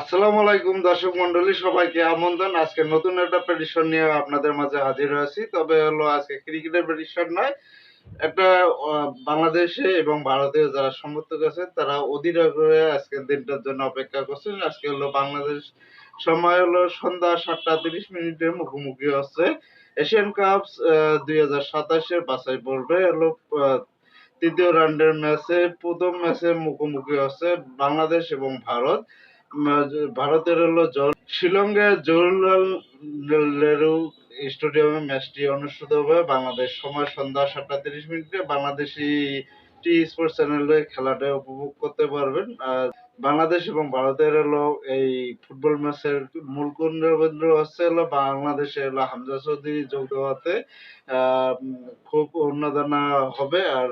আসসালামু আলাইকুম দর্শক মন্ডলী, সবাইকে আমন্ত্রণ। আজকে নতুন একটা প্রেডিকশন নিয়ে আপনাদের মাঝে হাজির হয়েছি। তবে হলো আজকে ক্রিকেটের প্রেডিকশন নয়, একটা বাংলাদেশে এবং ভারতে যারা সমর্থক আছেন তারা অধীর আগ্রহে আজকের দিনটার জন্য অপেক্ষা করছেন। আজকে হলো বাংলাদেশ সময় হলো সন্ধ্যা 7:30 মুখোমুখি হচ্ছে এশিয়ান কাপস 2027 বাছাই পর্বে হলো আহ, তৃতীয় রাউন্ডের ম্যাচে প্রথম ম্যাচে মুখোমুখি হচ্ছে বাংলাদেশ এবং ভারত। ভারতের হলো শিলংয়ে জওহরলাল নেহরু স্টেডিয়ামে ম্যাচটি অনুষ্ঠিত হবে। বাংলাদেশ সময় সন্ধ্যা 7:30 বাংলাদেশি টি স্পোর্টস চ্যানেলে খেলাটা উপভোগ করতে পারবেন। বাংলাদেশ এবং ভারতের হলো এই ফুটবল ম্যাচের মূল কেন্দ্রবিন্দু হচ্ছে হলো বাংলাদেশে হলো হামজা চৌধুরী যোগ দেওয়াতে খুব উন্মাদনা হবে। আর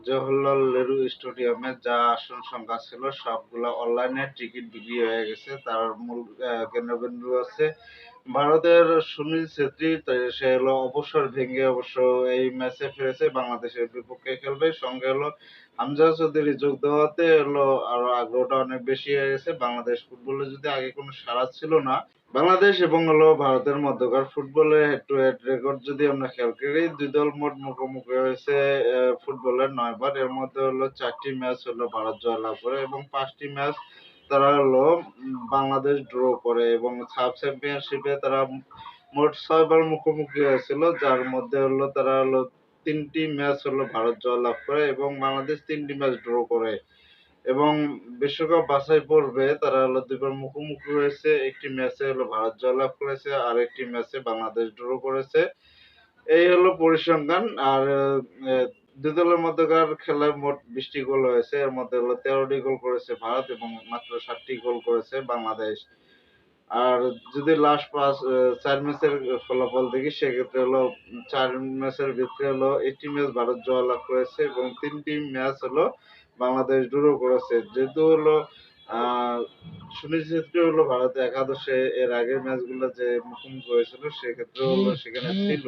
জওহরলাল নেহরু স্টেডিয়ামে যা আসন সংখ্যা ছিল সবগুলা অনলাইনে টিকিট বিক্রি হয়ে গেছে। তার মূল কেন্দ্রবিন্দু আছে ভারতের সুনীল ছেত্রী। সে হলো অবসর ভেঙে অবশ্য এই ম্যাচে ফিরেছে, বাংলাদেশের বিপক্ষে খেলবে। সঙ্গে হলো হামজা চৌধুরী যোগ দেওয়াতে হলো আরো আগ্রহটা অনেক বেশি হয়ে গেছে। বাংলাদেশ ফুটবলে যদি আগে কোনো সাড়া ছিল না, বাংলাদেশ এবং হলো ভারতের মধ্যকার ফুটবলের হেড টু হেড রেকর্ড যদি আমরা খেয়াল করি, দুই দল মোট মুখোমুখি হয়েছে ফুটবলের 9 বার। এর মধ্যে হলো 4টি ম্যাচ হলো ভারত জয়লাভ করে এবং 5টি ম্যাচ তারা হলো বাংলাদেশ ড্র করে এবং সাব চ্যাম্পিয়নশিপে তারা মোট 6 বার মুখোমুখি হয়েছিল, যার মধ্যে হলো তারা হলো 3টি ম্যাচ হলো ভারত জয়লাভ করে এবং বাংলাদেশ 3টি ম্যাচ ড্র করে। এবং বিশ্বকাপ বাছাই পর্বে তারা হলো 2 বার মুখোমুখি হয়েছে। একটি ম্যাচে হলো ভারত জয়লাভ করেছে আর একটি ম্যাচে বাংলাদেশ ড্র করেছে। এই হলো পরিসংখ্যান। আর দুই দলের মধ্যকার খেলায় মোট 20টি গোল হয়েছে। এর মধ্যে হলো 13টি গোল করেছে ভারত এবং মাত্র 7টি গোল করেছে বাংলাদেশ। আর যদি লাস্ট 4 ম্যাচের ফলাফল দেখি, সেক্ষেত্রে হলো 4 ম্যাচের ভিতরে হলো একটি ম্যাচ ভারত জয়লাভ করেছে এবং 3টি ম্যাচ হলো বাংলাদেশ ড্র করেছে। যেহেতু হলো আহ সুনীল ছেত্রী হলো ভারতে একাদশে এর আগের ম্যাচগুলো যে মুখোমুখি হয়েছিল সেক্ষেত্রে হলো সেখানে ছিল।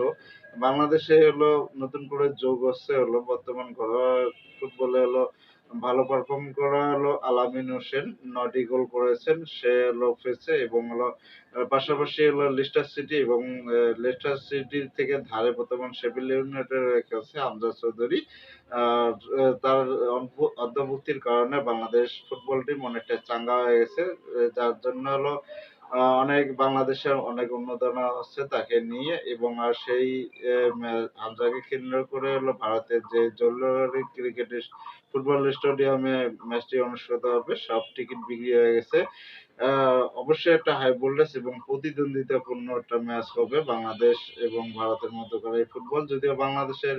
বাংলাদেশে হলো নতুন করে যোগ হচ্ছে হলো বর্তমান ঘরোয়া ফুটবলে হলো ভালো পারফর্ম করা হলো আলামিন হোসেন। 9টি গোল করেছেন, সে হলো ফেসে এবং হলো পাশাপাশি হলো লেস্টার সিটি এবং লেস্টার সিটি থেকে ধারে বর্তমান শেফিল্ড ইউনাইটেড খেলছে হামজা চৌধুরী। আর তার অন্তর্ভুক্তির কারণে বাংলাদেশ ফুটবল টিম অনেকটা চাঙ্গা হয়ে গেছে। যার জন্য হলো অনেক বাংলাদেশের অনেক উন্নতনা হচ্ছে তাকে নিয়ে। এবং আর সেই হামজাকে কেন্দ্র করে হলো ভারতের যে জরুরি ক্রিকেট ফুটবল স্টেডিয়ামে ম্যাচটি অনুষ্ঠিত হবে, সব টিকিট বিক্রি হয়ে গেছে। অবশ্যই একটা হাই ভোল্টেজ এবং প্রতিদ্বন্দ্বিতাপূর্ণ একটা ম্যাচ হবে বাংলাদেশ এবং ভারতের মধ্যকার এই ফুটবল। যদিও বাংলাদেশের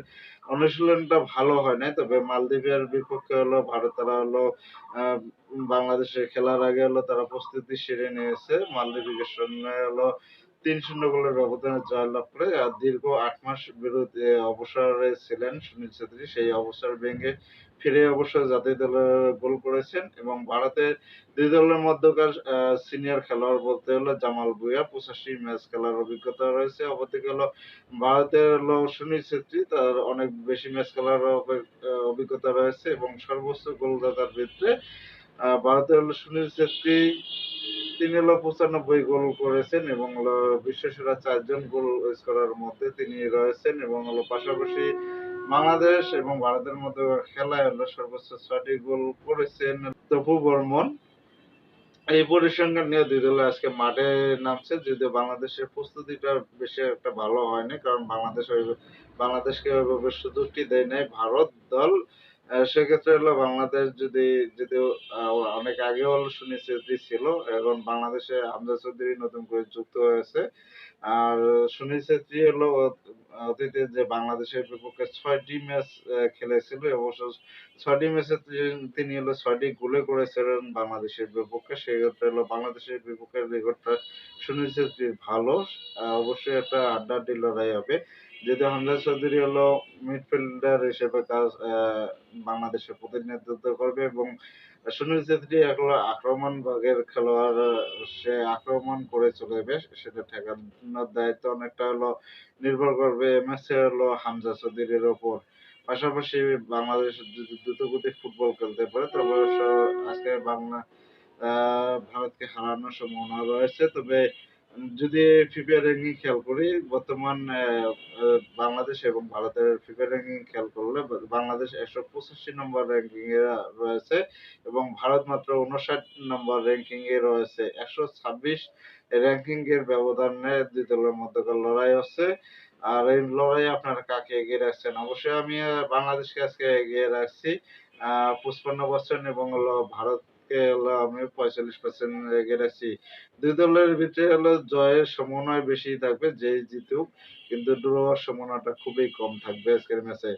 অনুশীলনটা ভালো হয় নাই, তবে মালদ্বীপের বিপক্ষে হলো ভারতেরা হলো আহ, বাংলাদেশে খেলার আগে হলো তারা প্রস্তুতি সেরে নিয়েছে। মালদ্বীপের সঙ্গে হলো 3-0 গোলের ব্যবধানে জয়লাভ করে। আর দীর্ঘ 8 মাস বিরতি অবসরে ছিলেন সুনীল ছেত্রী, সেই অবসর ভেঙে ফিরে অবশ্য জাতীয় দলে গোল করেছেন। এবং ভারতের দুই দলের মধ্যকার সিনিয়র খেলোয়াড় বলতে হলো জামাল ভুঁইয়া 85 ম্যাচ খেলার অভিজ্ঞতা রয়েছে। অপরদিকে হলো ভারতের হলো সুনীল ছেত্রী, তার অনেক বেশি ম্যাচ খেলার অভিজ্ঞতা রয়েছে এবং সর্বোচ্চ গোলদাতার ভিতরে ভারতের হলো সুনীল ছেত্রী, তিনি হলো 95 গোল করেছেন এবং হলো বিশ্বসেরা 4 জন গোল স্কোরার মধ্যে তিনি রয়েছেন। এবং হলো পাশাপাশি বাংলাদেশ এবং ভারতের মধ্যে খেলায় হলো সর্বোচ্চ 6টি গোল করেছেন তপু বর্মন। এই পরিসংখ্যান নিয়ে দুই দল আজকে মাঠে নামছে। যদিও বাংলাদেশের প্রস্তুতিটা বেশি একটা ভালো হয়নি, কারণ বাংলাদেশকে ওইভাবে সুযোগটি দেয় নাই ভারত দল। সেক্ষেত্রে হলো বাংলাদেশ যদি যদিও অনেক আগে হলো সুনীল ছেত্রী ছিল, এখন বাংলাদেশে হামজা চৌধুরী নতুন করে যুক্ত হয়েছে। আর সুনীল ছেত্রী হলো অতীতে যে বাংলাদেশের বিপক্ষে 6টি ম্যাচ খেলেছিল, অবশ্য 6টি ম্যাচে তিনি হলো 6টি গোলে করেছিলেন বাংলাদেশের বিপক্ষে। সেক্ষেত্রে হলো বাংলাদেশের বিপক্ষে রেকর্ডটা সুনীল ছেত্রীর ভালো। অবশ্যই একটা হাড্ডাহাড্ডি লড়াই হবে। যেহেতু হামজা চৌধুরী হলো মিডফিল্ডার হিসেবে বাংলাদেশের প্রতিনিধিত্ব করবে এবং সুনীল ছেত্রী হলো আক্রমণ ভাগের খেলোয়াড়। সে আক্রমণ করে চলবে, সেটা ঠেকানোর দায়িত্ব অনেকটা হলো নির্ভর করবে ম্যাচে হলো হামজা চৌধুরীর ওপর। পাশাপাশি বাংলাদেশ যদি দ্রুতগতির ফুটবল খেলতে পারে তবে অবশ্য আজকে ভারতকে হারানোর সম্ভাবনা রয়েছে। তবে যদি ফিফা র্যাঙ্কিং খেয়াল করি, বর্তমান বাংলাদেশ এবং ভারতের ফিফা র্যাঙ্কিং খেয়াল করলে বাংলাদেশ ১৮৫ নম্বর র্যাঙ্কিং এ রয়েছে এবং ভারত মাত্র ৫৯ নম্বর র্যাঙ্কিং এ রয়েছে। ১২৬ র্যাঙ্কিং এর ব্যবধানে ২ দলের মধ্যকার লড়াই হচ্ছে। আর এই লড়াইয়ে আপনারা কাকে এগিয়ে রাখছেন? অবশ্যই আমি বাংলাদেশকে আজকে এগিয়ে রাখছি। ৫৫% এবং ভারতকে আমি ৪৫% এগিয়ে রাখছি। ২ দলের ভিতরে জয়ের সম্ভাবনাই বেশি থাকবে, যেই জিতুক। কিন্তু ড্র হওয়ার সম্ভাবনাটা খুবই কম থাকবে আজকের ম্যাচে।